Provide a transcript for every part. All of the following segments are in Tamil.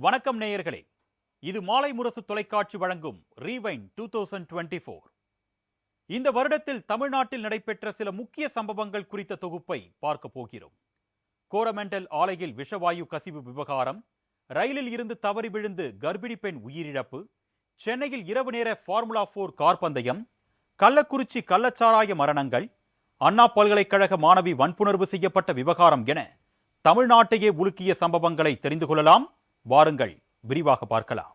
வணக்கம் நேயர்களே, இது மாலை முரசு தொலைக்காட்சி வழங்கும் ரீவைண்ட் 2024. இந்த வருடத்தில் தமிழ்நாட்டில் நடைபெற்ற சில முக்கிய சம்பவங்கள் குறித்த தொகுப்பை பார்க்க போகிறோம். கோரமண்டல் ஆலையில் விஷவாயு கசிவு விவகாரம், ரயிலில் இருந்து தவறி விழுந்து கர்ப்பிணி பெண் உயிரிழப்பு, சென்னையில் இரவு நேர ஃபார்முலா 4 கார் பந்தயம், கள்ளக்குறிச்சி கள்ளச்சாராய மரணங்கள், அண்ணா பல்கலைக்கழக மாணவி வன்புணர்வு செய்யப்பட்ட விவகாரம் என தமிழ்நாட்டையே உலுக்கிய சம்பவங்களை தெரிந்து கொள்ளலாம். வாருங்கள், விரிவாக பார்க்கலாம்.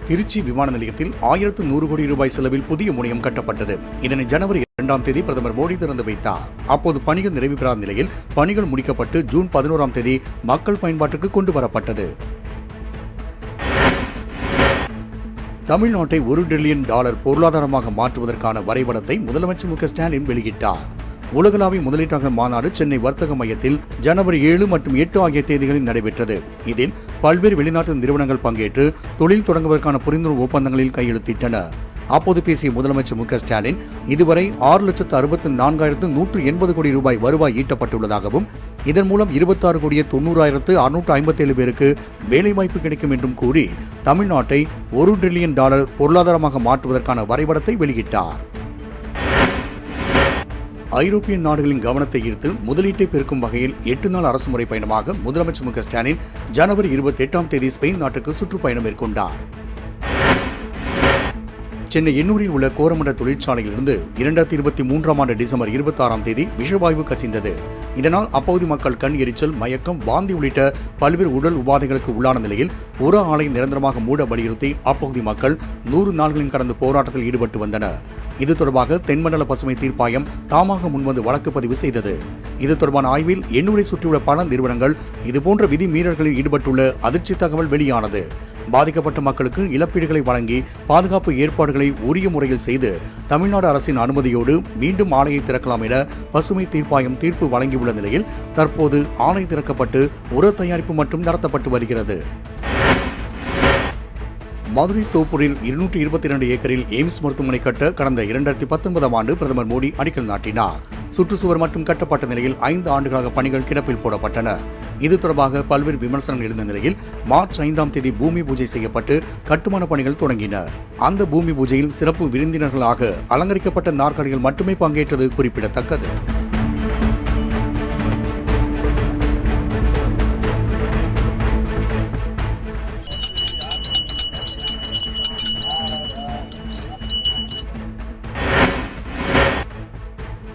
திருச்சி விமான நிலையத்தில் 1100 கோடி ரூபாய் செலவில் புதிய முனையம் கட்டப்பட்டது. இதனை ஜனவரி 2ஆம் தேதி பிரதமர் மோடி திறந்து வைத்தார். அப்போது பணிகள் நிறைவு பெறாத நிலையில் பணிகள் முடிக்கப்பட்டு ஜூன் 11ஆம் தேதி மக்கள் பயன்பாட்டுக்கு கொண்டு வரப்பட்டது. தமிழ்நாட்டை $1 டிரில்லியன் பொருளாதாரமாக மாற்றுவதற்கான வரைபடத்தை முதலமைச்சர் மு.க. ஸ்டாலின் வெளியிட்டார். உலகளாவிய முதலீட்டாளர் மாநாடு சென்னை வர்த்தக மையத்தில் ஜனவரி 7 மற்றும் 8 ஆகிய தேதிகளில் நடைபெற்றது. இதில் பல்வேறு வெளிநாட்டு நிறுவனங்கள் பங்கேற்று தொழில் தொடங்குவதற்கான புரிந்துணர்வு ஒப்பந்தங்களில் கையெழுத்திட்டன. அப்போது பேசிய முதலமைச்சர் மு.க. ஸ்டாலின், இதுவரை 6,64,180 கோடி ரூபாய் வருவாய் ஈட்டப்பட்டுள்ளதாகவும் இதன் மூலம் 26,90,657 பேருக்கு வேலைவாய்ப்பு கிடைக்கும் என்றும் கூறி தமிழ்நாட்டை $1 டிரில்லியன் பொருளாதாரமாக மாற்றுவதற்கான வரைபடத்தை வெளியிட்டார். ஐரோப்பிய நாடுகளின் கவனத்தை ஈர்த்து முதலீட்டை பெருக்கும் வகையில் 8 நாள் அரசுமுறை பயணமாக முதலமைச்சர் மு.க. ஸ்டாலின் ஜனவரி 28ஆம் தேதி ஸ்பெயின் நாட்டுக்கு சுற்றுப்பயணம் மேற்கொண்டார். சென்னை எண்ணூரில் உள்ள கோரமண்டல் தொழிற்சாலையிலிருந்து 2023ஆம் ஆண்டு டிசம்பர் 26ஆம் தேதி விஷவாயு கசிந்தது. இதனால் அப்பகுதி மக்கள் கண் எரிச்சல், மயக்கம், வாந்தி உள்ளிட்ட பல்வேறு உடல் உபாதைகளுக்கு உள்ளான நிலையில் ஒரு ஆலை நிரந்தரமாக மூட வலியுறுத்தி அப்பகுதி மக்கள் 100 நாள்களின் கடந்த போராட்டத்தில் ஈடுபட்டு வந்தனர். இது தொடர்பாக தென்மண்டல பசுமை தீர்ப்பாயம் தாமாக முன்வந்து வழக்கு பதிவு செய்தது. இது தொடர்பான ஆய்வில் எண்ணூரை சுற்றியுள்ள பல நிறுவனங்கள் இதுபோன்ற விதி மீறல்களில் ஈடுபட்டுள்ள அதிர்ச்சி தகவல் வெளியானது. பாதிக்கப்பட்ட மக்களுக்கு இழப்பீடுகளை வழங்கி பாதுகாப்பு ஏற்பாடுகளை உரிய முறையில் செய்து தமிழ்நாடு அரசின் அனுமதியோடு மீண்டும் ஆலையை திறக்கலாம் என பசுமை தீர்ப்பாயம் தீர்ப்பு வழங்கியுள்ள நிலையில் தற்போது ஆலை திறக்கப்பட்டு உர தயாரிப்பு மட்டும் நடத்தப்பட்டு வருகிறது. மதுரை தோப்பூரில் 222 ஏக்கரில் எய்ம்ஸ் மருத்துவமனை கட்ட கடந்த 2019ஆம் ஆண்டு பிரதமர் மோடி அடிக்கல் நாட்டினார். சுற்றுச்சுவர் மட்டும் கட்டப்பட்ட நிலையில் 5 ஆண்டுகளாக பணிகள் கிடப்பில் போடப்பட்டன. இது தொடர்பாக பல்வேறு விமர்சனங்கள் எழுந்த நிலையில் மார்ச் 5ஆம் தேதி பூமி பூஜை செய்யப்பட்டு கட்டுமான பணிகள் தொடங்கின. அந்த பூமி பூஜையில் சிறப்பு விருந்தினர்களாக அலங்கரிக்கப்பட்ட நாற்காலிகள் மட்டுமே பங்கேற்றது குறிப்பிடத்தக்கது.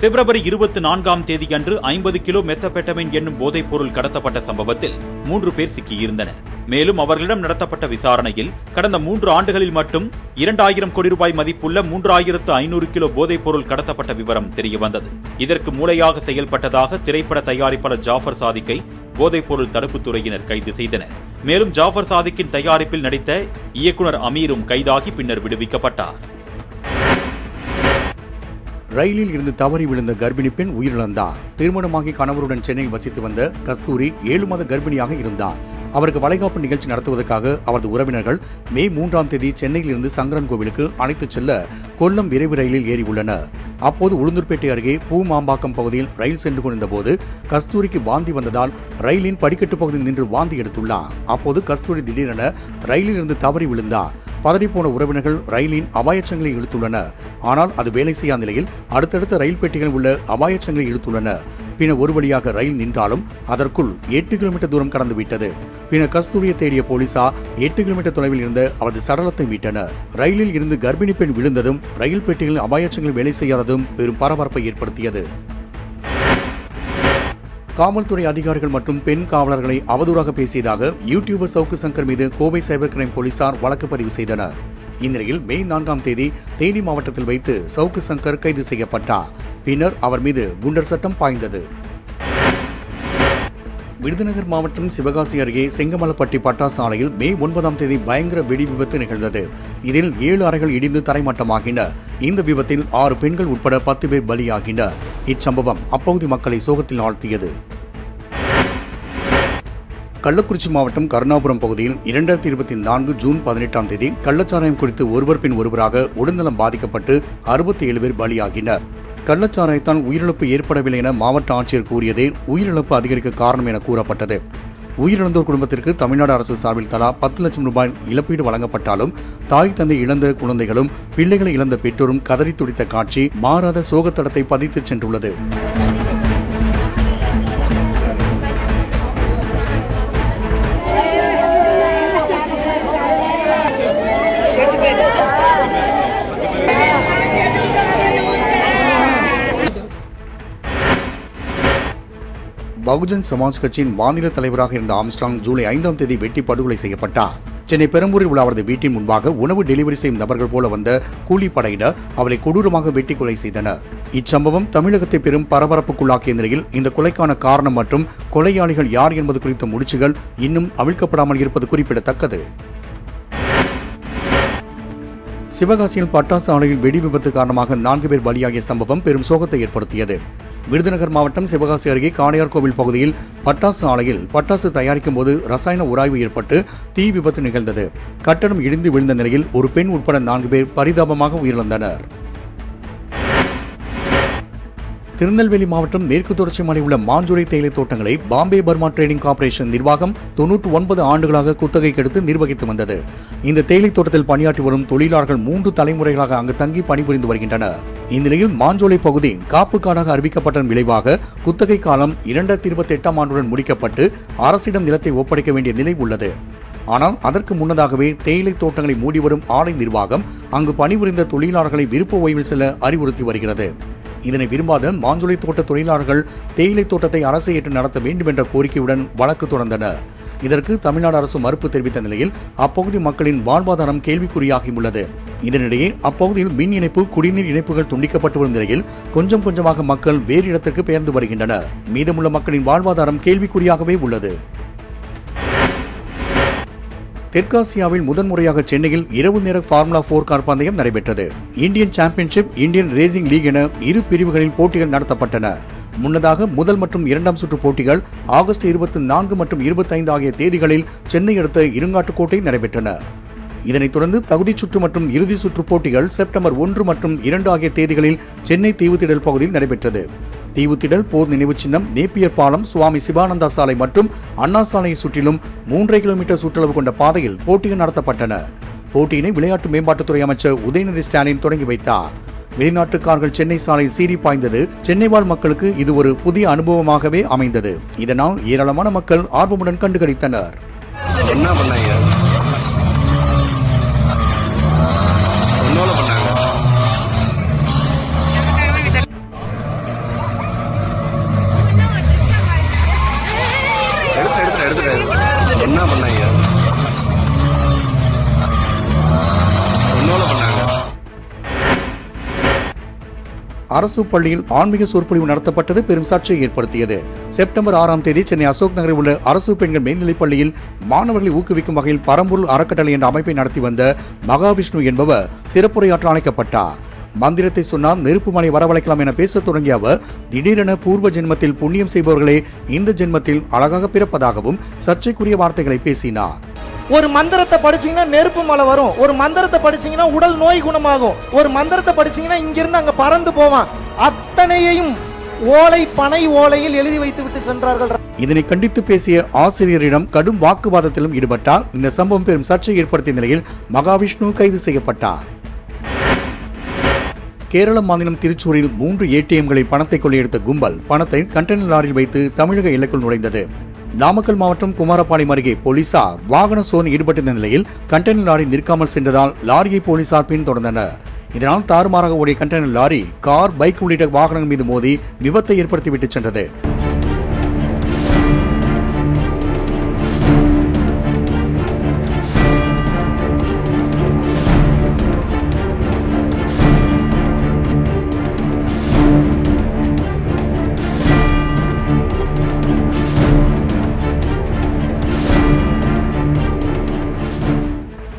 பிப்ரவரி 24ஆம் தேதி அன்று 50 கிலோ மெத்தபெட்டமைன் என்னும் போதைப் பொருள் கடத்தப்பட்ட சம்பவத்தில் 3 பேர் சிக்கியிருந்தனர். மேலும் அவர்களிடம் நடத்தப்பட்ட விசாரணையில் கடந்த 3 ஆண்டுகளில் மட்டும் 2000 கோடி ரூபாய் மதிப்புள்ள 3500 கிலோ போதைப் பொருள் கடத்தப்பட்ட விவரம் தெரியவந்தது. இதற்கு மூளையாக செயல்பட்டதாக திரைப்பட தயாரிப்பாளர் ஜாஃபர் சாதிக்கை போதைப் பொருள் தடுப்புத்துறையினர் கைது செய்தனர். மேலும் ஜாஃபர் சாதிக்கின் தயாரிப்பில் நடித்த இயக்குனர் அமீரும் கைதாகி பின்னர் விடுவிக்கப்பட்டார். ரயிலில் இருந்து தவறி விழுந்த கர்ப்பிணி பெண் உயிரிழந்தார். திருமணமாகி கணவருடன் சென்னையில் வசித்து வந்த கஸ்தூரி 7 மாத கர்ப்பிணியாக இருந்தார். அவருக்கு வளைகாப்பு நிகழ்ச்சி நடத்துவதற்காக அவரது உறவினர்கள் மே 3ஆம் தேதி சென்னையில் இருந்து சங்கரன் கோவிலுக்கு அழைத்துச் செல்ல கொல்லம் விரைவு ரயிலில் ஏறி உள்ளனர். அப்போது உளுந்தூர்பேட்டை அருகே பூமாம்பாக்கம் பகுதியில் ரயில் சென்று கொண்டிருந்த போது கஸ்தூரிக்கு வாந்தி வந்ததால் ரயிலின் படிக்கட்டு பகுதியில் நின்று வாந்தி எடுத்துள்ளார். அப்போது கஸ்தூரி திடீரென ரயிலில் இருந்து தவறி விழுந்தார். பதறிப்போன உறவினர்கள் ரயிலின் அபாயச்சங்களை இழுத்துள்ளனர். ஆனால் அது வேலை செய்யாத நிலையில் அடுத்தடுத்த ரயில் பெட்டிகளில் உள்ள அபாயச்சங்களை இழுத்துள்ளனர். பின்னர் ஒரு வழியாக ரயில் நின்றாலும் அதற்குள் 8 கிலோமீட்டர் தூரம் கடந்துவிட்டது. பின்னர் கஸ்தூரியை தேடிய போலீசார் 8 கிலோமீட்டர் தொலைவில் இருந்த அவரது சடலத்தை மீட்டனர். ரயிலில் இருந்து கர்ப்பிணி பெண் விழுந்ததும் ரயில் பெட்டிகளில் அபாயச்சங்கள் வேலை செய்யாததும் பெரும் பரபரப்பை ஏற்படுத்தியது. காவல்துறை அதிகாரிகள் மற்றும் பெண் காவலர்களை அவதூறாக பேசியதாக யூடியூபர் சவுக்கு சங்கர் மீது கோவை சைபர் கிரைம் போலீசார் வழக்கு பதிவு செய்தனர். இந்நிலையில் மே 4ஆம் தேதி தேனி மாவட்டத்தில் வைத்து சவுக்கு சங்கர் கைது செய்யப்பட்டார். பின்னர் அவர் மீது குண்டர் சட்டம் பாய்ந்தது. விருதுநகர் மாவட்டம் சிவகாசி அருகே செங்கமலப்பட்டி பட்டாசு ஆலையில் மே 9ஆம் தேதி பயங்கர வெடி விபத்து நிகழ்ந்தது. இதில் 7 அறைகள் இடிந்து தரைமட்டமாகின. இந்த விபத்தில் 6 பெண்கள் உட்பட 10 பேர் பலியாகினர். இச்சம்பவம் அப்பகுதி மக்களை சோகத்தில் ஆழ்த்தியது. கள்ளக்குறிச்சி மாவட்டம் கருணாபுரம் பகுதியில் 2024 ஜூன் 18ஆம் தேதி கள்ளச்சாராயம் குறித்து ஒருவர் பின் ஒருவராக உடல்நலம் பாதிக்கப்பட்டு 67 பேர் பலியாகினர். கள்ளச்சாராயத்தால் உயிரிழப்பு ஏற்படவில்லை என மாவட்ட ஆட்சியர் கூறியதே உயிரிழப்பு அதிகரிக்க காரணம் என கூறப்பட்டது. உயிரிழந்தோர் குடும்பத்திற்கு தமிழ்நாடு அரசு சார்பில் தலா 10 லட்சம் ரூபாய் இழப்பீடு வழங்கப்பட்டாலும் தாய் தந்தை இழந்த குழந்தைகளும் பிள்ளைகளை இழந்த பெற்றோரும் கதறி துடித்த காட்சி மாறாத சோகத்தடத்தை பதித்து சென்றுள்ளது. பகுஜன் சமாஜ் கட்சியின் மாநில தலைவராக இருந்த ஆம்ஸ்ட்ராங் ஜூலை 5ஆம் தேதி வெட்டி படுகொலை செய்யப்பட்டார். சென்னை பெரம்பூரில் உள்ள அவரது வீட்டின் முன்பாக உணவு டெலிவரி செய்யும் நபர்கள் போல வந்த கூலிப்படையினர் அவரை கொடூரமாக வெட்டி கொலை செய்தனர். இச்சம்பவம் தமிழகத்தை பெரும் பரபரப்புக்குள்ளாக்கிய நிலையில் இந்த கொலைக்கான காரணம் மற்றும் கொலையாளிகள் யார் என்பது குறித்த முடிச்சுகள் இன்னும் அவிழ்க்கப்படாமல் இருப்பது குறிப்பிடத்தக்கது. சிவகாசியில் பட்டாசு ஆலையில் வெடி விபத்து காரணமாக 4 பேர் பலியாகிய சம்பவம் பெரும் சோகத்தை ஏற்படுத்தியது. விருதுநகர் மாவட்டம் சிவகாசி அருகே காணையார் கோவில் பகுதியில் பட்டாசு ஆலையில் பட்டாசு தயாரிக்கும் போது ரசாயன உராய்வு ஏற்பட்டு தீ விபத்து நிகழ்ந்தது. கட்டடம் இடிந்து விழுந்த நிலையில் ஒரு பெண் உட்பட 4 பேர் பரிதாபமாக உயிரிழந்தனர். திருநெல்வேலி மாவட்டம் மேற்கு தொடர்ச்சி மலை உள்ள மாஞ்சோலை தேயிலை தோட்டங்களை பாம்பே பர்மா ட்ரேடிங் கார்ப்பரேஷன் நிர்வாகம் 99 ஆண்டுகளாக குத்தகைக்கு எடுத்து நிர்வகித்து வந்தது. இந்த தேயிலை தோட்டத்தில் பணியாற்றி வரும் தொழிலாளர்கள் 3 தலைமுறைகளாக அங்கு தங்கி பணிபுரிந்து வருகின்றனர். இந்நிலையில் மாஞ்சோலை பகுதி காப்பு காடாக அறிவிக்கப்பட்டதன் விளைவாக குத்தகை காலம் 2028ஆம் ஆண்டுடன் முடிக்கப்பட்டு அரசிடம் நிலத்தை ஒப்படைக்க வேண்டிய நிலை உள்ளது. ஆனால் அதற்கு முன்னதாகவே தேயிலை தோட்டங்களை மூடிவரும் ஆலை நிர்வாகம் அங்கு பணிபுரிந்த தொழிலாளர்களை விருப்ப ஓய்வில் செல்ல அறிவுறுத்தி வருகிறது. இதனை விரும்பாத மாஞ்சோலை தோட்ட தொழிலாளர்கள் தேயிலை தோட்டத்தை அரசு ஏற்று நடத்த வேண்டும் என்ற கோரிக்கையுடன் வழக்கு தொடர்ந்தனர். இதற்கு தமிழ்நாடு அரசு மறுப்பு தெரிவித்த நிலையில் அப்பகுதி மக்களின் வாழ்வாதாரம் கேள்விக்குறியாகியுள்ளது. இதனிடையே அப்பகுதியில் மின் இணைப்பு, குடிநீர் இணைப்புகள் துண்டிக்கப்பட்டு வரும் நிலையில் கொஞ்சம் கொஞ்சமாக மக்கள் வேறு இடத்திற்கு பெயர்ந்து வருகின்றனர். மீதமுள்ள மக்களின் வாழ்வாதாரம் கேள்விக்குறியாகவே உள்ளது. தெற்காசியாவில் முதன்முறையாக சென்னையில் இரவு நேர ஃபார்முலா 4 கார் பந்தயம் நடைபெற்றது. Indian championship, Indian racing league என இரு பிரிவுகளில் போட்டிகள் நடத்தப்பட்டன. முன்னதாக முதல் மற்றும் 2ஆம் சுற்று போட்டிகள் ஆகஸ்ட் 24 மற்றும் 25 ஆகிய தேதிகளில் சென்னை அடுத்த இருங்காட்டுக்கோட்டை நடைபெற்றன. இதனைத் தொடர்ந்து தகுதிச் சுற்று மற்றும் இறுதி சுற்று போட்டிகள் செப்டம்பர் 1 மற்றும் 2 ஆகிய தேதிகளில் சென்னை தீவுத்திடல் பகுதியில் நடைபெற்றது. தீவுத்திடல், போர் நினைவு சின்னம், நேப்பியர் பாலம், சுவாமி சிவானந்தா சாலை மற்றும் அண்ணா சாலையை சுற்றிலும் 3.5 கிலோமீட்டர் சுற்றளவு கொண்ட பாதையில் போட்டிகள் நடத்தப்பட்டன. போட்டியினை விளையாட்டு மேம்பாட்டுத்துறை அமைச்சர் உதயநிதி ஸ்டாலின் தொடங்கி வைத்தார். வெளிநாட்டு கார்கள் சென்னை சாலையில் சீறி பாய்ந்தது சென்னை வாழ் மக்களுக்கு இது ஒரு புதிய அனுபவமாகவே அமைந்தது. இதனால் ஏராளமான மக்கள் ஆர்வமுடன் கண்டுகளித்தனர். என்ன பண்ணாங்க? என்ன பண்ணாங்க? அரசு பள்ளியில் ஆன்மீக சொற்பொழிவு நடத்தப்பட்டது பெரும் சர்ச்சையை ஏற்படுத்தியது. செப்டம்பர் 6ஆம் தேதி சென்னை அசோக் நகரில் உள்ள அரசு பெண்கள் மேல்நிலைப் பள்ளியில் மாணவர்களை ஊக்குவிக்கும் வகையில் பரம்பொருள் அறக்கட்டளை என்ற அமைப்பை நடத்தி வந்த மகாவிஷ்ணு என்பவர் சிறப்புரையாற்ற அழைக்கப்பட்டார். மந்திரத்தை சொன்னால் நெருப்பு மலை வரவழைக்கலாம் என பேசத் தொடங்கிய அவர் திடீரென பூர்வ ஜென்மத்தில் புண்ணியம் செய்பவர்களே இந்த ஜென்மத்தில் அழகாக பிறப்பதாகவும் சர்ச்சைக்குரிய வார்த்தைகளை பேசினார். ஒரு மந்திரத்தை படிச்சீங்கன்னா நெருப்பு மலை வரும், ஒரு மந்திரத்தை படிச்சீங்கன்னா உடல் நோய் குணமாகும், ஒரு மந்திரத்தை படிச்சீங்கன்னா இங்கிருந்து அங்க பறந்து போவான், அத்தனையையும் ஓலை பனை ஓலையில் எழுதி வைத்து விட்டு சென்றார்கள். இதனை கண்டித்து பேசிய ஆசிரியரிடம் கடும் வாக்குவாதத்திலும் ஈடுபட்டார். இந்த சம்பவம் பெரும் சர்ச்சை ஏற்படுத்திய நிலையில் மகாவிஷ்ணு கைது செய்யப்பட்டார். கேரள மாநிலம் திருச்சூரில் 3 ATMகளில் பணத்தை கொள்ளையடித்த கும்பல் பணத்தை கண்டெய்னர் லாரியில் வைத்து தமிழக எல்லைக்குள் நுழைந்தது. நாமக்கல் மாவட்டம் குமாரபாளையம் அருகே போலீசார் வாகன சோதனை ஈடுபட்டிருந்த நிலையில் கண்டெய்னர் லாரி நிற்காமல் சென்றதால் லாரியை போலீசார் பின்தொடர்ந்தனர். இதனால் தாறுமாறாக ஓடிய கண்டெய்னர் லாரி கார், பைக் உள்ளிட்ட வாகனங்கள் மீது மோதி விபத்தை ஏற்படுத்திவிட்டு சென்றது.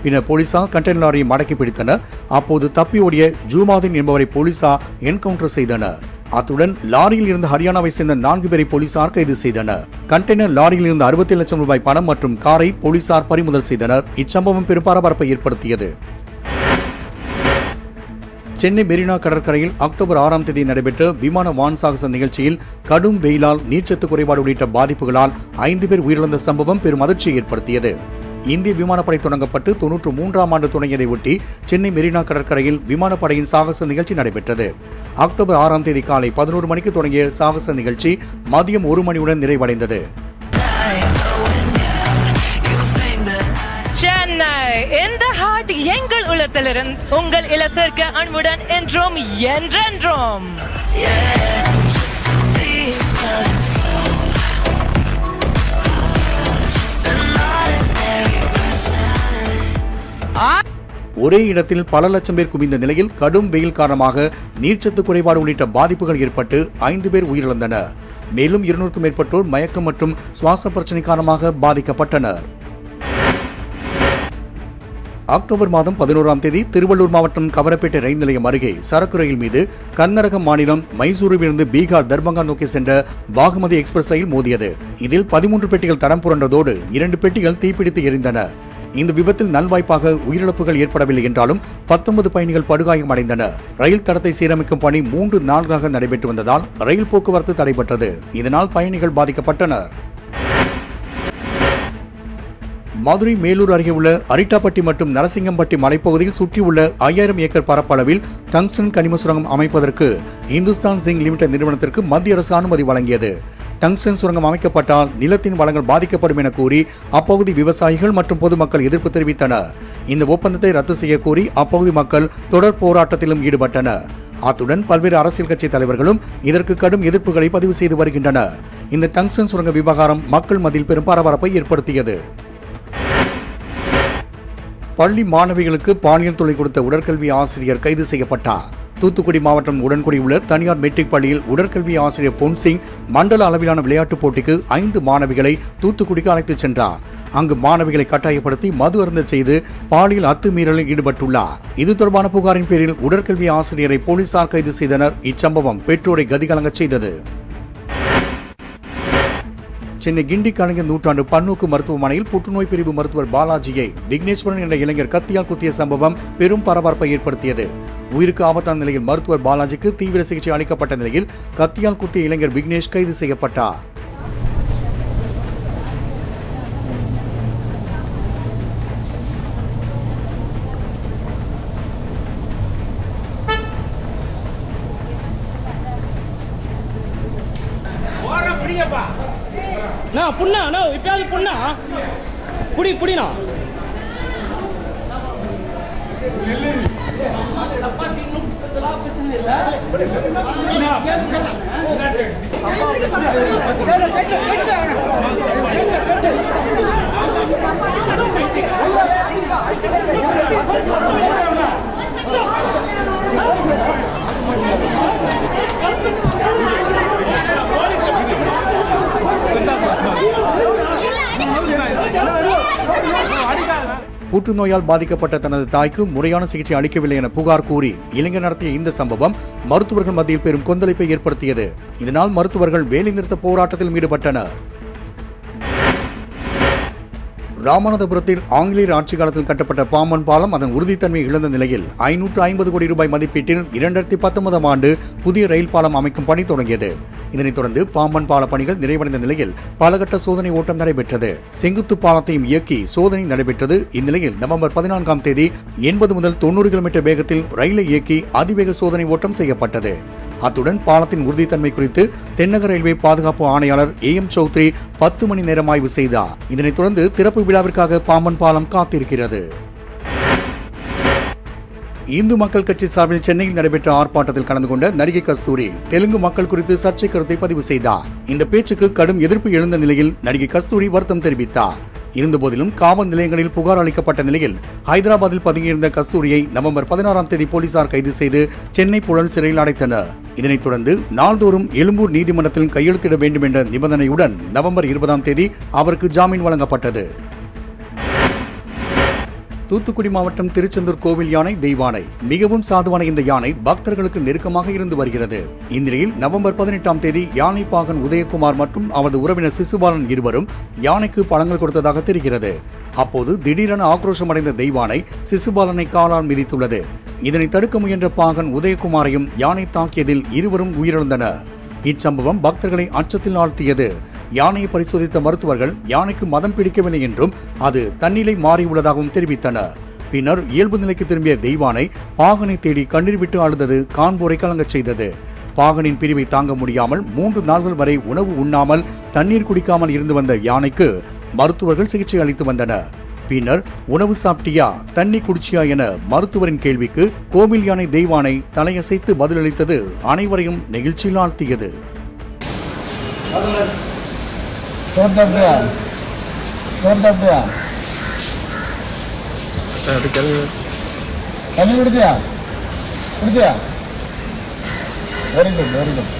பின்னர் போலீசார் கண்டெய்னர் லாரியை மடக்கி பிடித்தனர். அப்போது தப்பி ஓடிய ஜூமாதீன் என்பவரை போலீசார் என்கவுண்டர் செய்தனர். அத்துடன் லாரியில் இருந்து ஹரியானாவை சேர்ந்த 4 பேரை போலீசார் கைது செய்தனர். கண்டெய்னர் லாரியில் இருந்து 67 லட்சம் ரூபாய் பணம் மற்றும் காரை போலீசார் பறிமுதல் செய்தனர். இச்சம்பவம் பெரும் பரபரப்பை ஏற்படுத்தியது. சென்னை மெரினா கடற்கரையில் அக்டோபர் 6ஆம் தேதி நடைபெற்ற விமான வான் சாகச நிகழ்ச்சியில் கடும் வெயிலால் நீர்ச்சத்து குறைபாடு உள்ளிட்ட பாதிப்புகளால் 5 பேர் உயிரிழந்த சம்பவம் பெரும் அதிர்ச்சியை ஏற்படுத்தியது. இந்திய விமானப்படை தொடங்கப்பட்டு 93ஆம் ஆண்டு தொடங்கியதை ஒட்டி சென்னை மெரினா கடற்கரையில் விமானப்படையின் சாகச நிகழ்ச்சி நடைபெற்றது. அக்டோபர் 6ஆம் தேதி காலை 11 மணிக்கு தொடங்கிய சாகச நிகழ்ச்சி மதியம் 1 மணியுடன் நிறைவடைந்தது. சென்னை இந்த ஹார்ட் எங்கள் உள்ளத்திலிருந்து உங்கள் இல்லத்திற்கு அன்புடன் என்றும் என்றென்றும். ஒரே இடத்தில் பல லட்சம் பேர் குவிந்த நிலையில் கடும் வெயில் காரணமாக நீர்ச்சத்து குறைபாடு உள்ளிட்ட பாதிப்புகள் ஏற்பட்டு 5 பேர் உயிரிழந்தனர். மேலும் 200க்கும் மேற்பட்டோர் மயக்கம் மற்றும் சுவாச பிரச்சனை காரணமாக பாதிக்கப்பட்டனர். அக்டோபர் மாதம் 11ஆம் தேதி திருவள்ளூர் மாவட்டம் கவரப்பேட்டை ரயில் நிலையம் அருகே சரக்கு ரயில் மீது கர்நாடக மாநிலம் மைசூரிலிருந்து பீகார் தர்பங்கா நோக்கி சென்ற பாகுமதி எக்ஸ்பிரஸ் ரயில் மோதியது. இதில் 13 பெட்டிகள் தடம் புரண்டதோடு 2 பெட்டிகள் தீப்பிடித்து எரிந்தன. இந்த விபத்தில் நல்வாய்ப்பாக உயிரிழப்புகள் ஏற்படவில்லை என்றாலும் 19 பயணிகள் படுகாயமடைந்தனர். ரயில் தடத்தை சீரமைக்கும் பணி 3 நாட்களாக நடைபெற்று வந்ததால் ரயில் போக்குவரத்து தடைபட்டது. இதனால் பயணிகள் பாதிக்கப்பட்டனர். மதுரை மேலூர் அருகே உள்ள அரிட்டாப்பட்டி மற்றும் நரசிங்கம்பட்டி மலைப்பகுதியில் சுற்றியுள்ள 5000 ஏக்கர் பரப்பளவில் டங்ஸ்டன் கனிம சுரங்கம் அமைப்பதற்கு இந்துஸ்தான் ஜிங்க் லிமிடெட் நிறுவனத்திற்கு மத்திய அரசு அனுமதி வழங்கியது. டங்ஸ்டன் சுரங்கம் அமைக்கப்பட்டால் நிலத்தின் வளங்கள் பாதிக்கப்படும் என கூறி அப்பகுதி விவசாயிகள் மற்றும் பொதுமக்கள் எதிர்ப்பு தெரிவித்தனர். இந்த ஒப்பந்தத்தை ரத்து செய்ய கோரி அப்பகுதி மக்கள் தொடர் போராட்டத்திலும் ஈடுபட்டனர். அத்துடன் பல்வேறு அரசியல் கட்சி தலைவர்களும் இதற்கு கடும் எதிர்ப்புகளை பதிவு செய்து வருகின்றனர். இந்த டங்ஸ்டன் சுரங்க விவகாரம் மக்கள் மத்தியில் பெரும் பரபரப்பை ஏற்படுத்தியது. பள்ளி மாணவிகளுக்கு பாலியல் தொல்லை கொடுத்த உடற்கல்வி ஆசிரியர் கைது செய்யப்பட்டார். தூத்துக்குடி மாவட்டம் உடன்குடி உள்ள தனியார் மெட்ரிக் பள்ளியில் உடற்கல்வி ஆசிரியர் பொன்சிங் மண்டல அளவிலான விளையாட்டுப் போட்டிக்கு 5 மாணவிகளை தூத்துக்குடிக்கு அழைத்துச் சென்றார். அங்கு மாணவிகளை கட்டாயப்படுத்தி மது அருந்த செய்து பாலியல் அத்துமீறலில் ஈடுபட்டுள்ளார். இது தொடர்பான புகாரின் பேரில் உடற்கல்வி ஆசிரியரை போலீசார் கைது செய்தனர். இச்சம்பவம் பெற்றோரை கதிகலங்கச் செய்தது. சென்னை கிண்டி கலைஞர் நூற்றாண்டு பன்னோக்கு மருத்துவமனையில் புற்றுநோய் பிரிவு மருத்துவர் பாலாஜியை விக்னேஸ்வரன் என்ற இளைஞர் கத்தியால் குத்திய சம்பவம் பெரும் பரபரப்பை ஏற்படுத்தியது. உயிருக்கு ஆபத்தான நிலையில் மருத்துவர் பாலாஜிக்கு தீவிர சிகிச்சை அளிக்கப்பட்ட நிலையில் கத்தியால் குத்திய இளைஞர் விக்னேஷ் கைது செய்யப்பட்டார். புண்ணா இப்பயாவது புண்ணா புடினா புற்றுநோயால் பாதிக்கப்பட்ட தனது தாய்க்கு முறையான சிகிச்சை அளிக்கவில்லை என புகார் கூறி இளைஞர் நடத்திய இந்த சம்பவம் மருத்துவர்கள் மத்தியில் பெரும் கொந்தளிப்பை ஏற்படுத்தியது. இதனால் மருத்துவர்கள் வேலைநிறுத்த போராட்டத்தில் ஈடுபட்டனர். ராமநாதபுரத்தில் ஆங்கிலேயர் ஆட்சி காலத்தில் கட்டப்பட்ட பாம்பன் பாலம் அதன் உறுதித்தன்மையை இழந்த நிலையில் 550 கோடி ரூபாய் மதிப்பீட்டில் 2019ஆம் ஆண்டு புதிய ரயில் பாலம் அமைக்கும் பணி தொடங்கியது. இதனைத் தொடர்ந்து பாம்பன் பால பணிகள் நிறைவடைந்த நிலையில் பலகட்ட சோதனை ஓட்டம் நடைபெற்றது. செங்குத்து பாலத்தையும் இயக்கி சோதனை நடைபெற்றது. இந்நிலையில் நவம்பர் 14ஆம் தேதி 80 முதல் 90 கிலோமீட்டர் வேகத்தில் ரயிலை இயக்கி அதிவேக சோதனை ஓட்டம் செய்யப்பட்டது. அத்துடன் பாலத்தின் உறுதித்தன்மை குறித்து தென்னக ரயில்வே பாதுகாப்பு ஆணையாளர் AM சௌத்ரி 10 மணி நேரம் ஆய்வு செய்தார். இதனைத் தொடர்ந்து திறப்பு விழாவிற்காக பாம்பன் பாலம் காத்திருக்கிறது. இந்து மக்கள் கட்சி சார்பில் சென்னையில் நடைபெற்ற ஆர்ப்பாட்டத்தில் கலந்து கொண்ட நடிகை கஸ்தூரி தெலுங்கு மக்கள் குறித்து சர்ச்சை கருத்தை பதிவு செய்தார். இந்த பேச்சுக்கு கடும் எதிர்ப்பு எழுந்த நிலையில் நடிகை கஸ்தூரி வருத்தம் தெரிவித்தார். இருந்தபோதிலும் காவல் நிலையங்களில் புகார் அளிக்கப்பட்ட நிலையில் ஹைதராபாத்தில் பதுங்கியிருந்த கஸ்தூரியை நவம்பர் 16ஆம் தேதி போலீசார் கைது செய்து சென்னை புழல் சிறையில் அடைத்தனர். இதனைத் தொடர்ந்து நாள்தோறும் எழும்பூர் நீதிமன்றத்தில் கையெழுத்திட வேண்டும் என்ற நிபந்தனையுடன் நவம்பர் 20ஆம் தேதி அவருக்கு ஜாமீன் வழங்கப்பட்டது. தூத்துக்குடி மாவட்டம் திருச்செந்தூர் கோவில் யானை தெய்வானை மிகவும் சாதுவான இந்த யானை பக்தர்களுக்கு நெருக்கமாக இருந்து வருகிறது. இந்நிலையில் நவம்பர் 18ஆம் தேதி யானை பாகன் உதயகுமார் மற்றும் அவரது உறவினர் சிசுபாலன் இருவரும் யானைக்கு பழங்கள் கொடுத்ததாக தெரிகிறது. அப்போது திடீரென ஆக்ரோஷமடைந்த தெய்வானை சிசுபாலனை காலால் மிதித்துள்ளது. இதனை தடுக்க முயன்ற பாகன் உதயகுமாரையும் யானை தாக்கியதில் இருவரும் உயிரிழந்தனர். இச்சம்பவம் பக்தர்களை அச்சத்தில் ஆழ்த்தியது. யானையை பரிசோதித்த மருத்துவர்கள் யானைக்கு மதம் பிடிக்கவில்லை என்றும் அது தன்னிலை மாறியுள்ளதாகவும் தெரிவித்தனர். பின்னர் இயல்பு நிலைக்கு திரும்பிய தெய்வானை பாகனை தேடி கண்ணீர் விட்டு அழுதது காண்போரை கலங்கச் செய்தது. பாகனின் பிரிவை தாங்க முடியாமல் 3 நாள்கள் வரை உணவு உண்ணாமல் தண்ணீர் குடிக்காமல் இருந்து வந்த யானைக்கு மருத்துவர்கள் சிகிச்சை அளித்து வந்தனர். பின்னர் உணவு சாப்பிட்டியா, தண்ணி குடிச்சியா என மருத்துவரின் கேள்விக்கு கோவில் யானை தெய்வானை தலையசைத்து பதிலளித்தது அனைவரையும் நெகிழ்ச்சியில் ஆழ்த்தியது. Very good very good.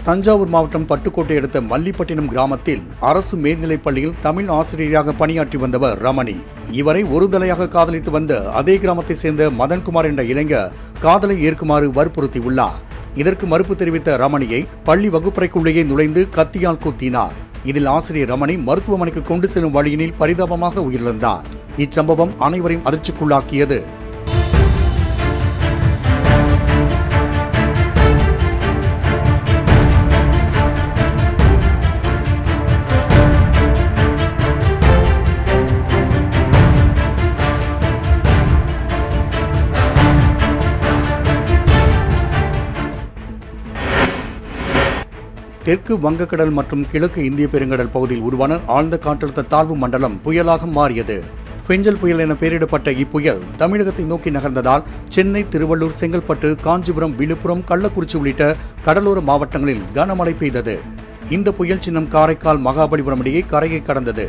Thanjavur மாவட்டம் பட்டுக்கோட்டை அடுத்த மல்லிப்பட்டினம் கிராமத்தில் அரசு மேல்நிலைப் பள்ளியில் தமிழ் ஆசிரியராக பணியாற்றி வந்தவர் ரமணி. இவரை ஒரு தலையாக காதலித்து வந்த அதே கிராமத்தை சேர்ந்த மதன்குமார் என்ற இளைஞர் காதலை ஏற்குமாறு வற்புறுத்தியுள்ளார். இதற்கு மறுப்பு தெரிவித்த ரமணியை பள்ளி வகுப்பறைக்குள்ளேயே நுழைந்து கத்தியால் குத்தினார். இதில் ஆசிரியர் ரமணி மருத்துவமனைக்கு கொண்டு செல்லும் வழியினில் பரிதாபமாக உயிரிழந்தார். இச்சம்பவம் அனைவரையும் அதிர்ச்சிக்குள்ளாக்கியது. தெற்கு வங்கக்கடல் மற்றும் கிழக்கு இந்திய பெருங்கடல் பகுதியில் உருவான ஆழ்ந்த காற்றழுத்த தாழ்வு மண்டலம் புயலாக மாறியது. பெஞ்சல் புயல் என பெயரிடப்பட்ட இப்புயல் தமிழகத்தை நோக்கி நகர்ந்ததால் சென்னை, திருவள்ளூர், செங்கல்பட்டு, காஞ்சிபுரம், விழுப்புரம், கள்ளக்குறிச்சி உள்ளிட்ட கடலோர மாவட்டங்களில் கனமழை பெய்தது. இந்த புயல் சின்னம் காரைக்கால், மகாபலிபுரம் இடையே கரையை கடந்தது.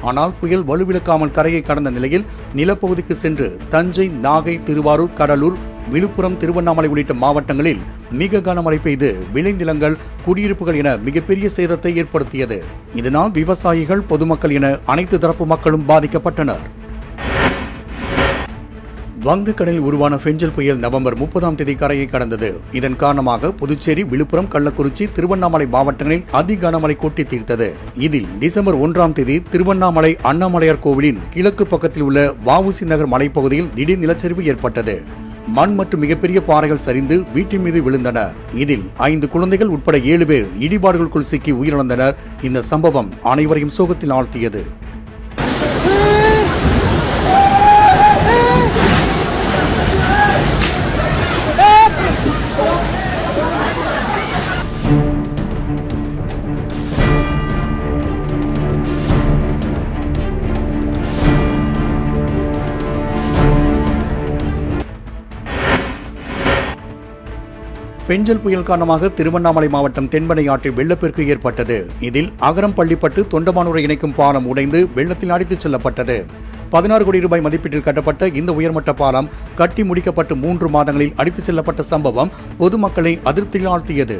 ஆனால் புயல் வலுவிழக்காமல் கரையை கடந்த நிலையில் நிலப்பகுதிக்கு சென்று தஞ்சை, நாகை, திருவாரூர், கடலூர், விழுப்புரம், திருவண்ணாமலை உள்ளிட்ட மாவட்டங்களில் மிக கனமழை பெய்து விளைநிலங்கள், குடியிருப்புகள் என மிகப்பெரிய சேதத்தை ஏற்படுத்தியது. இதனால் விவசாயிகள், பொதுமக்கள் என அனைத்து தரப்பு மக்களும் பாதிக்கப்பட்டனர். வங்கக்கடலில் உருவான பெஞ்சல் புயல் நவம்பர் 30ஆம் தேதி கரையை கடந்தது. இதன் காரணமாக புதுச்சேரி, விழுப்புரம், கள்ளக்குறிச்சி, திருவண்ணாமலை மாவட்டங்களில் அதி கனமழை கொட்டி தீர்த்தது. இதில் டிசம்பர் 1ஆம் தேதி திருவண்ணாமலை அண்ணாமலையார் கோவிலின் கிழக்கு பக்கத்தில் உள்ள வஉசி நகர் மலைப்பகுதியில் திடீர் நிலச்சரிவு ஏற்பட்டது. மண் மற்றும் மிகப்பெரிய பாறைகள் சரிந்து வீட்டின் மீது விழுந்தன. இதில் 5 குழந்தைகள் உட்பட 7 பேர் இடிபாடுகளுக்குள் சிக்கி உயிரிழந்தனர். இந்த சம்பவம் அனைவரையும் சோகத்தில் ஆழ்த்தியது. பெஞ்சல் புயல் காரணமாக திருவண்ணாமலை மாவட்டம் தென்பெண்ணை ஆற்றில் வெள்ளப்பெருக்கு ஏற்பட்டது. இதில் அகரம், பள்ளிப்பட்டு, தொண்டமானூரை இணைக்கும் பாலம் உடைந்து வெள்ளத்தில் அடித்துச் செல்லப்பட்டது. 16 கோடி ரூபாய் மதிப்பீட்டில் கட்டப்பட்ட இந்த உயர்மட்ட பாலம் கட்டி முடிக்கப்பட்டு 3 மாதங்களில் அடித்துச் செல்லப்பட்ட சம்பவம் பொதுமக்களை அதிருப்தியில் ஆழ்த்தியது.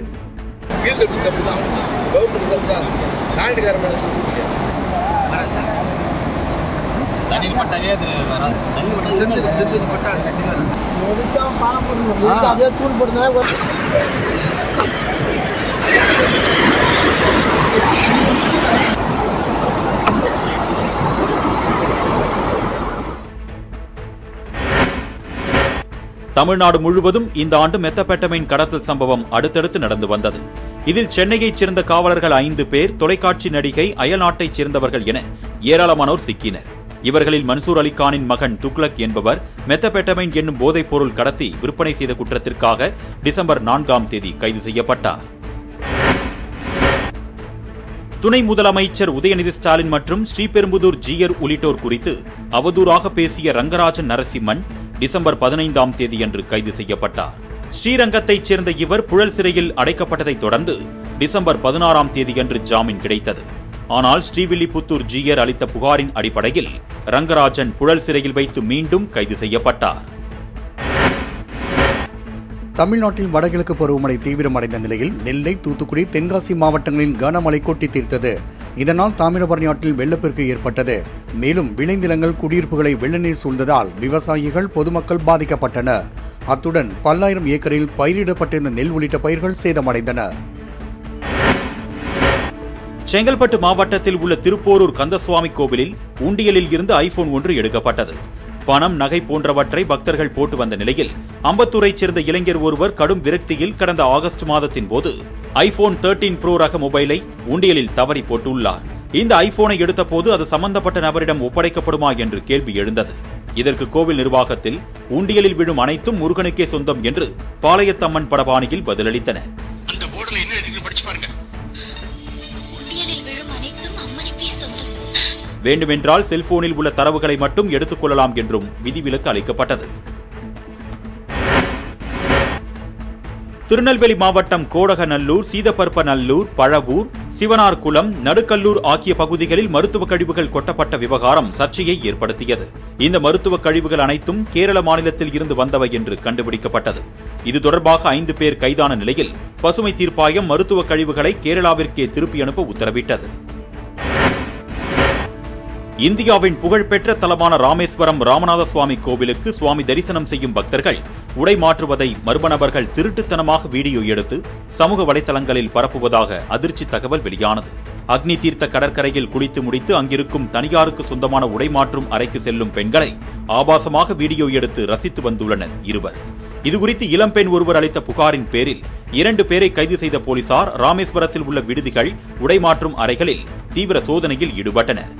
தமிழ்நாடு முழுவதும் இந்த ஆண்டு மெத்தபெட்டமைன் கடத்தல் சம்பவம் அடுத்தடுத்து நடந்து வந்தது. இதில் சென்னையைச் சேர்ந்த காவலர்கள் 5 பேர், தொலைக்காட்சி நடிகை, அயல்நாட்டைச் சேர்ந்தவர்கள் என ஏராளமானோர் சிக்கினர். இவர்களில் மன்சூர் அலிகானின் மகன் துக்ளக் என்பவர் மெத்தபெட்டமைன் என்னும் போதைப் பொருள் கடத்தி விற்பனை செய்த குற்றத்திற்காக டிசம்பர் 4ஆம் தேதி கைது செய்யப்பட்டார். துணை முதலமைச்சர் உதயநிதி ஸ்டாலின் மற்றும் ஸ்ரீபெரும்புதூர் ஜிஆர் உள்ளிட்டோர் குறித்து அவதூறாக பேசிய ரங்கராஜன் நரசிம்மன் டிசம்பர் 15ஆம் தேதியன்று கைது செய்யப்பட்டார். ஸ்ரீரங்கத்தைச் சேர்ந்த இவர் புழல் சிறையில் அடைக்கப்பட்டதைத் தொடர்ந்து டிசம்பர் 16ஆம் தேதியன்று ஜாமீன் கிடைத்தது. ஆனால் ஸ்ரீவில்லிபுத்தூர் ஜிஆர் அளித்த புகாரின் அடிப்படையில் ரங்கராஜன் புழல் சிறையில் வைத்து மீண்டும் கைது செய்யப்பட்டார். தமிழ்நாட்டில் வடகிழக்கு பருவமழை தீவிரமடைந்த நிலையில் நெல்லை, தூத்துக்குடி, தென்காசி மாவட்டங்களில் கனமழை கொட்டி தீர்த்தது. இதனால் தாமிரபரணி ஆற்றில் வெள்ளப்பெருக்கு ஏற்பட்டது. மேலும் விளைநிலங்கள், குடியிருப்புகளை வெள்ள நீர் சூழ்ந்ததால் விவசாயிகள், பொதுமக்கள் பாதிக்கப்பட்டனர். அத்துடன் பல்லாயிரம் ஏக்கரில் பயிரிடப்பட்டிருந்த நெல் உள்ளிட்ட பயிர்கள் சேதமடைந்தன. செங்கல்பட்டு மாவட்டத்தில் உள்ள திருப்போரூர் கந்தசுவாமி கோவிலில் உண்டியலில் இருந்து ஐபோன் 1 எடுக்கப்பட்டது. பணம், நகை போன்றவற்றை பக்தர்கள் போட்டு வந்த நிலையில் அம்பத்தூரைச் சேர்ந்த இளைஞர் ஒருவர் கடும் விரக்தியில் கடந்த ஆகஸ்ட் மாதத்தின் போது ஐபோன் 13 ப்ரோ ரக மொபைலை உண்டியலில் தவறி போட்டுள்ளார். இந்த ஐபோனை எடுத்த போது அது சம்பந்தப்பட்ட நபரிடம் ஒப்படைக்கப்படுமா என்று கேள்வி எழுந்தது. இதற்கு கோவில் நிர்வாகத்தில் உண்டியலில் விழும் அனைத்தும் முருகனுக்கே சொந்தம் என்று பாளையத்தம்மன் படபாணியில் பதிலளித்தனர். வேண்டுமென்றால் செல்போனில் உள்ள தரவுகளை மட்டும் எடுத்துக் கொள்ளலாம் என்றும் விதிவிலக்கு அளிக்கப்பட்டது. திருநெல்வேலி மாவட்டம் கோடகநல்லூர், சீதப்பற்பநல்லூர், பழவூர், சிவனார்குளம், நடுக்கல்லூர் ஆகிய பகுதிகளில் மருத்துவ கழிவுகள் கொட்டப்பட்ட விவகாரம் சர்ச்சையை ஏற்படுத்தியது. இந்த மருத்துவ கழிவுகள் அனைத்தும் கேரள மாநிலத்தில் இருந்து வந்தவை என்று கண்டுபிடிக்கப்பட்டது. இது தொடர்பாக 5 பேர் கைதான நிலையில் பசுமை தீர்ப்பாயம் மருத்துவ கழிவுகளை கேரளாவிற்கே திருப்பி அனுப்ப உத்தரவிட்டது. இந்தியாவின் புகழ்பெற்ற தலமான ராமேஸ்வரம் ராமநாத சுவாமி கோவிலுக்கு சுவாமி தரிசனம் செய்யும் பக்தர்கள் உடை மாற்றுவதை மர்ம நபர்கள் திருட்டுத்தனமாக வீடியோ எடுத்து சமூக வலைதளங்களில் பரப்புவதாக அதிர்ச்சி தகவல் வெளியானது. அக்னி தீர்த்த கடற்கரையில் குளித்து முடித்து அங்கிருக்கும் தனியாருக்கு சொந்தமான உடை மாற்றும் அறைக்கு செல்லும் பெண்களை ஆபாசமாக வீடியோ எடுத்து ரசித்து வந்துள்ளனர் இருவர். இதுகுறித்து இளம்பெண் ஒருவர் அளித்த புகாரின் பேரில் 2 பேரை கைது செய்த போலீசார் ராமேஸ்வரத்தில் உள்ள விடுதிகள், உடை மாற்றும் அறைகளில் தீவிர சோதனையில் ஈடுபட்டனர்.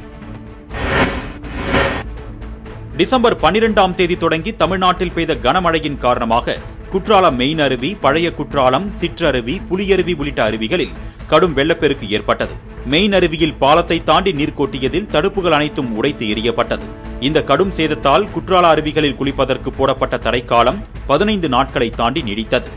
டிசம்பர் 12ஆம் தேதி தொடங்கி தமிழ்நாட்டில் பெய்த கனமழையின் காரணமாக குற்றாலம் மெயின் அருவி, பழைய குற்றாலம், சிற்றருவி, புலியருவி உள்ளிட்ட அருவிகளில் கடும் வெள்ளப்பெருக்கு ஏற்பட்டது. மெயின் அருவியில் பாலத்தை தாண்டி நீர் கொட்டியதில் தடுப்புகள் அனைத்தும் உடைத்து எறியப்பட்டது. இந்த கடும் சேதத்தால் குற்றால அருவிகளில் குளிப்பதற்கு போடப்பட்ட தடைக்காலம் 15 நாட்களை தாண்டி நீடித்தது.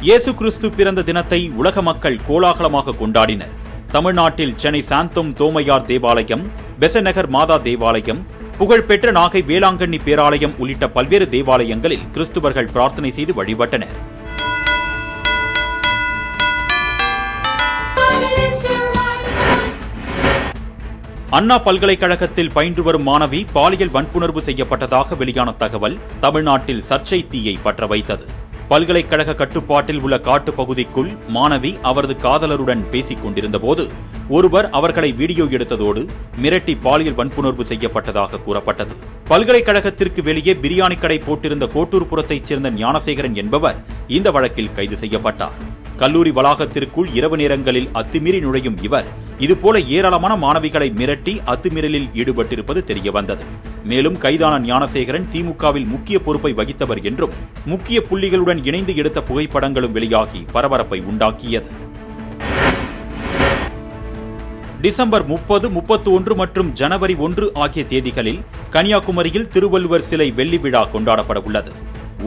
இயேசு கிறிஸ்து பிறந்த தினத்தை உலக மக்கள் கோலாகலமாக கொண்டாடினர். தமிழ்நாட்டில் சென்னை சாந்தோம் தோமையார் தேவாலயம், பெசநகர் மாதா தேவாலயம், புகழ்பெற்ற நாகை வேளாங்கண்ணி பேராலயம் உள்ளிட்ட பல்வேறு தேவாலயங்களில் கிறிஸ்துவர்கள் பிரார்த்தனை செய்து வழிபட்டனர். அண்ணா பல்கலைக்கழகத்தில் பயின்று வரும் மாணவி பாலியல் வன்புணர்வு செய்யப்பட்டதாக வெளியான தகவல் தமிழ்நாட்டில் சர்ச்சை தீயை பற்ற வைத்தது. பல்கலைக்கழக கட்டுப்பாட்டில் உள்ள காட்டு பகுதிக்குள் மாணவி அவரது காதலருடன் பேசிக் கொண்டிருந்த போது ஒருவர் அவர்களை வீடியோ எடுத்ததோடு மிரட்டி பாலியல் வன்புணர்வு செய்யப்பட்டதாக கூறப்பட்டது. பல்கலைக்கழகத்திற்கு வெளியே பிரியாணி கடை போட்டிருந்த கோட்டூர்புரத்தைச் சேர்ந்த ஞானசேகரன் என்பவர் இந்த வழக்கில் கைது செய்யப்பட்டார். கல்லூரி வளாகத்திற்குள் இரவு நேரங்களில் அத்துமீறி நுழையும் இவர் இதுபோல ஏராளமான மாணவிகளை மிரட்டி அத்துமீறலில் ஈடுபட்டிருப்பது தெரியவந்தது. மேலும் கைதான ஞானசேகரன் திமுகவில் முக்கிய பொறுப்பை வகித்தவர் என்றும் முக்கிய புள்ளிகளுடன் இணைந்து எடுத்த புகைப்படங்களும் வெளியாகி பரபரப்பை உண்டாக்கியது. டிசம்பர் 30, 31 மற்றும் ஜனவரி 1 ஆகிய தேதிகளில் கன்னியாகுமரியில் திருவள்ளுவர் சிலை வெள்ளி விழா கொண்டாடப்பட உள்ளது.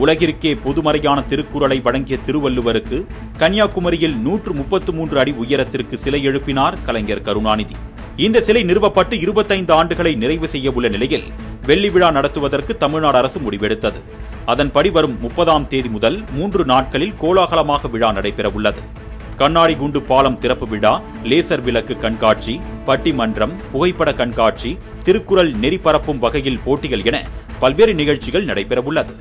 உலகிற்கே பொதுமறையான திருக்குறளை வழங்கிய திருவள்ளுவருக்கு கன்னியாகுமரியில் 133 அடி உயரத்திற்கு சிலை எழுப்பினார் கலைஞர் கருணாநிதி. இந்த சிலை நிறுவப்பட்டு 25 ஆண்டுகளை நிறைவு செய்ய உள்ள நிலையில் வெள்ளி விழா நடத்துவதற்கு தமிழ்நாடு அரசு முடிவெடுத்தது. அதன்படி வரும் 30ஆம் தேதி முதல் 3 நாட்களில் கோலாகலமாக விழா நடைபெற உள்ளது. கண்ணாடி குண்டு பாலம் திறப்பு விழா, லேசர் விளக்கு கண்காட்சி, பட்டிமன்றம், புகைப்பட கண்காட்சி, திருக்குறள் நெறி பரப்பும் வகையில் போட்டிகள் என பல்வேறு நிகழ்ச்சிகள் நடைபெற உள்ளது.